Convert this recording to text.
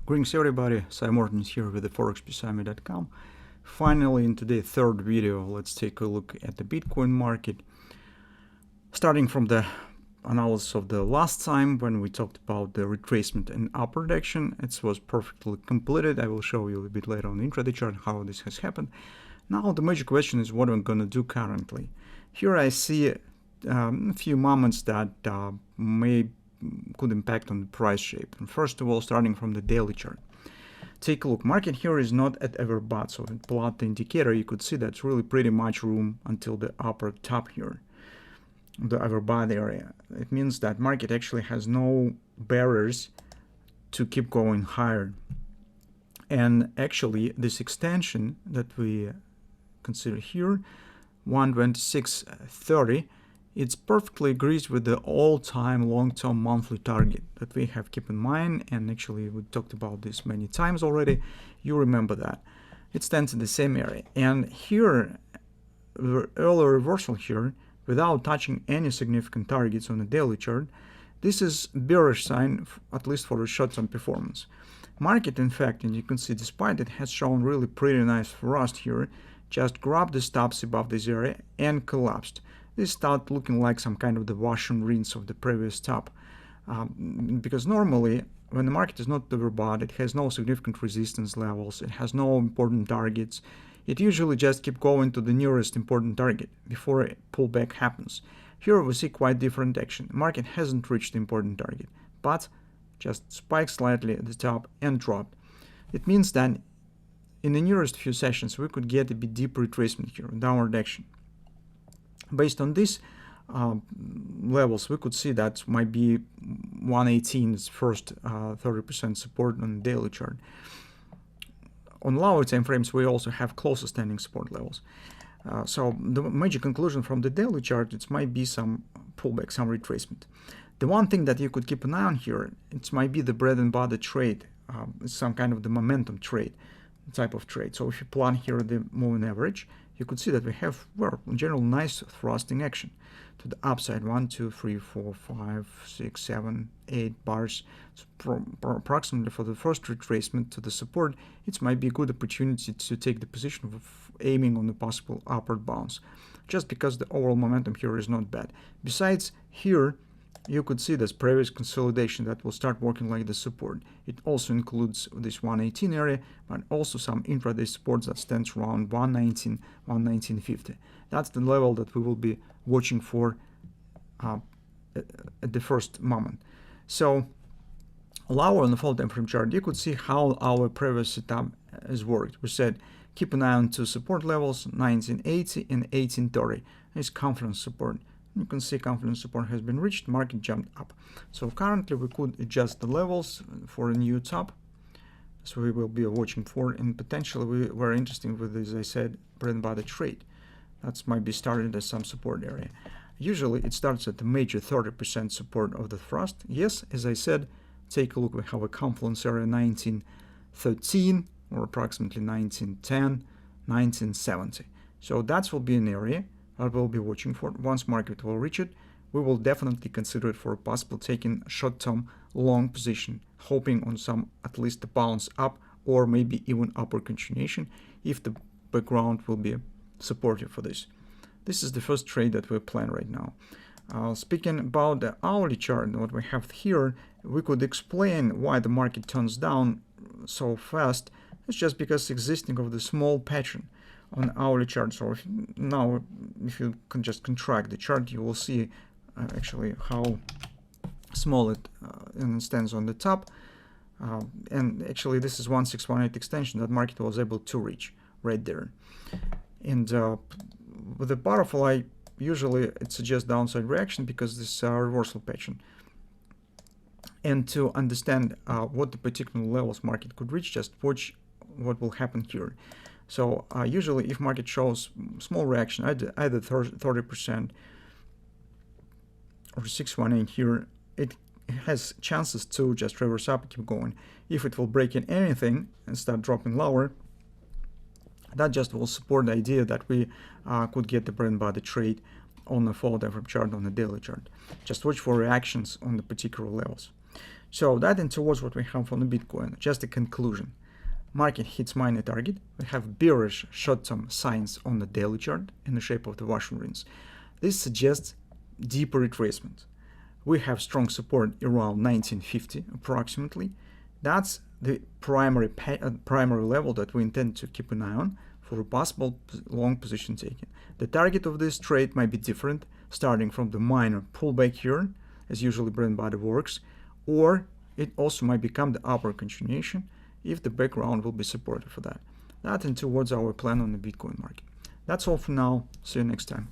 Greetings everybody, Sive Morten is here with the ForexPeaceArmy.com. Finally, in today's third video, let's take a look at the Bitcoin market. Starting from the analysis of the last time when we talked about the retracement and upward direction, it was perfectly completed. I will show you a bit later on the intraday chart how this has happened. Now the major question is what I'm going to do currently. Here I see a few moments that could impact on the price shape. And first of all, starting from the daily chart, take a look. Market here is not at overbought, so if you plot the indicator, you could see that's really pretty much room until the upper top here, the overbought area. It means that market actually has no barriers to keep going higher. And actually, this extension that we consider here, 126.30, it perfectly agrees with the all-time long-term monthly target that we have keep in mind, and actually we talked about this many times already. You remember that. It stands in the same area. And here, the early reversal here, without touching any significant targets on the daily chart, this is bearish sign, at least for the short-term performance. Market, in fact, and you can see, despite it has shown really pretty nice thrust here, just grabbed the stops above this area and collapsed. This started looking like some kind of the wash and rinse of the previous top, because normally when the market is not overbought, it has no significant resistance levels, it has no important targets. It usually just keep going to the nearest important target before a pullback happens. Here we see quite different action. The market hasn't reached the important target, but just spiked slightly at the top and dropped. It means that in the nearest few sessions we could get a bit deep retracement here, downward action. Based on these levels, we could see that might be 118's first 30% support on the daily chart. On lower time frames, we also have closer standing support levels. So the major conclusion from the daily chart, it might be some pullback, some retracement. The one thing that you could keep an eye on here, it might be the bread and butter trade, some kind of the momentum trade type of trade. So if you plot here the moving average, you could see that we have, well, in general, nice thrusting action to the upside. 1, 2, 3, 4, 5, 6, 7, 8 bars. So approximately for the first retracement to the support, it might be a good opportunity to take the position of aiming on a possible upward bounce, just because the overall momentum here is not bad. Besides, here you could see this previous consolidation that will start working like the support. It also includes this 118 area, but also some intraday supports that stands around 119, 119.50. That's the level that we will be watching for at the first moment. So lower on the fall time frame chart, you could see how our previous setup has worked. We said keep an eye on two support levels, 1980 and 1830. It's confidence support. You can see confidence support has been reached, market jumped up. So currently we could adjust the levels for a new top. So we will be watching for, and potentially we were interested with, as I said, bread and butter trade. That might be started as some support area. Usually it starts at the major 30% support of the thrust. Yes, as I said, take a look, we have a confluence area 1913 or approximately 1910, 1970. So that will be an area I will be watching for. Once market will reach it, we will definitely consider it for a possible taking short-term long position, hoping on some at least a bounce up or maybe even upward continuation if the background will be supportive for this. This is the first trade that we plan right now. Speaking about the hourly chart, what we have here, we could explain why the market turns down so fast. It's just because existing of the small pattern on hourly chart. So if you can just contract the chart, you will see actually how small it stands on the top. And actually this is 1618 extension that market was able to reach right there. And with the butterfly, usually it suggests downside reaction because this is a reversal pattern. And to understand what the particular levels market could reach, just watch what will happen here. So usually if market shows small reaction, either 30% or 618 here, it has chances to just reverse up and keep going. If it will break in anything and start dropping lower, that just will support the idea that we could get the bread and butter trade on the fall time frame chart, on the daily chart. Just watch for reactions on the particular levels. So that in towards what we have from the Bitcoin. Just a conclusion. Market hits minor target. We have bearish short-term signs on the daily chart in the shape of the Russian rings. This suggests deeper retracement. We have strong support around 1950 approximately. That's the primary level that we intend to keep an eye on for a possible long position taking. The target of this trade might be different, starting from the minor pullback here, as usually brought by the Forex, or it also might become the upper continuation if the background will be supportive for that. That and towards our plan on the Bitcoin market. That's all for now. See you next time.